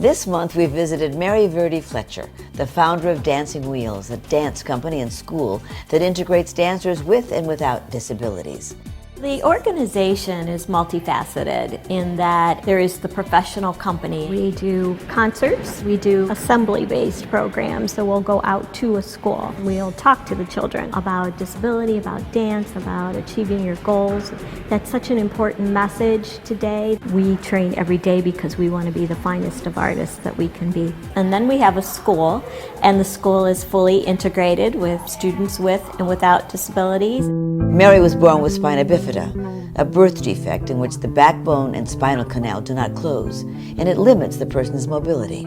This month we visited Mary Verdi-Fletcher, the founder of Dancing Wheels, a dance company and school that integrates dancers with and without disabilities. The organization is multifaceted in that there is the professional company. We do concerts, we do assembly-based programs, so we'll go out to a school. We'll talk to the children about disability, about dance, about achieving your goals. That's such an important message today. We train every day because we want to be the finest of artists that we can be. And then we have a school, and the school is fully integrated with students with and without disabilities. Mary was born with spina bifida, a birth defect in which the backbone and spinal canal do not close, and it limits the person's mobility.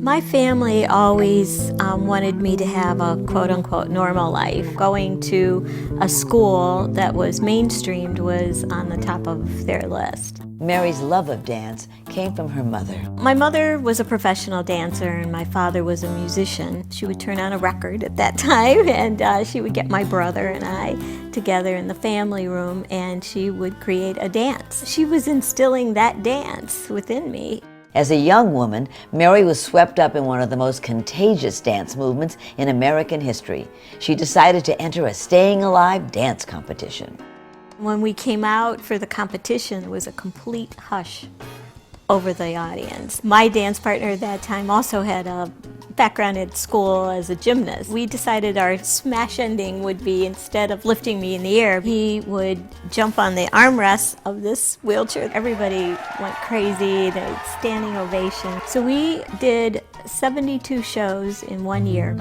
My family always wanted me to have a quote-unquote normal life. Going to a school that was mainstreamed was on the top of their list. Mary's love of dance came from her mother. My mother was a professional dancer and my father was a musician. She would turn on a record at that time and she would get my brother and I together in the family room and she would create a dance. She was instilling that dance within me. As a young woman, Mary was swept up in one of the most contagious dance movements in American history. She decided to enter a Staying Alive dance competition. When we came out for the competition, it was a complete hush over the audience. My dance partner at that time also had a background at school as a gymnast. We decided our smash ending would be, instead of lifting me in the air, he would jump on the armrests of this wheelchair. Everybody went crazy, the standing ovation. So we did 72 shows in 1 year.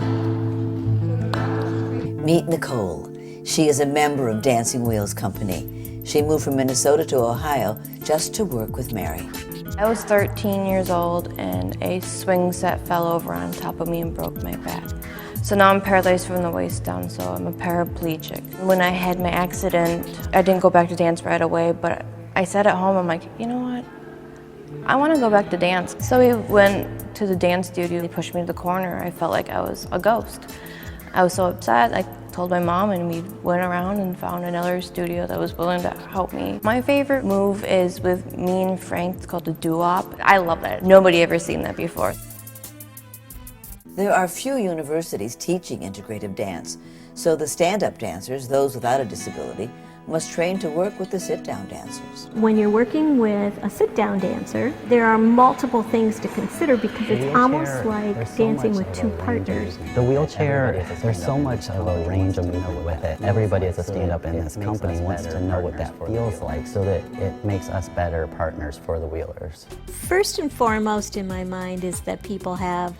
Meet Nicole. She is a member of Dancing Wheels Company. She moved from Minnesota to Ohio just to work with Mary. I was 13 years old and a swing set fell over on top of me and broke my back. So now I'm paralyzed from the waist down, so I'm a paraplegic. When I had my accident, I didn't go back to dance right away, but I sat at home, I'm like, you know what? I want to go back to dance. So we went to the dance studio. They pushed me to the corner. I felt like I was a ghost. I was so upset. I told my mom and we went around and found another studio that was willing to help me. My favorite move is with me and Frank. It's called the doo-wop. I love that. Nobody ever seen that before. There are few universities teaching integrative dance, so the stand-up dancers, those without a disability, must train to work with the sit-down dancers. When you're working with a sit-down dancer, there are multiple things to consider because it's almost like dancing with two partners. The wheelchair, there's so much of a range of movement with it. Everybody as a stand-up in this company wants to know what that feels like so that it makes us better partners for the wheelers. First and foremost in my mind is that people have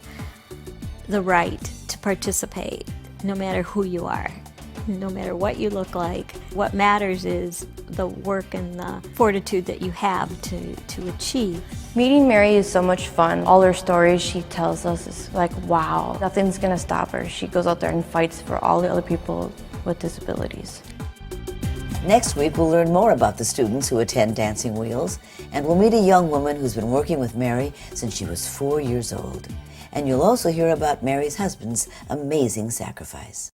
the right to participate, no matter who you are. No matter what you look like, what matters is the work and the fortitude that you have to achieve. Meeting Mary is so much fun. All her stories she tells us is like, wow, nothing's gonna stop her. She goes out there and fights for all the other people with disabilities. Next week, we'll learn more about the students who attend Dancing Wheels, and we'll meet a young woman who's been working with Mary since she was 4 years old. And you'll also hear about Mary's husband's amazing sacrifice.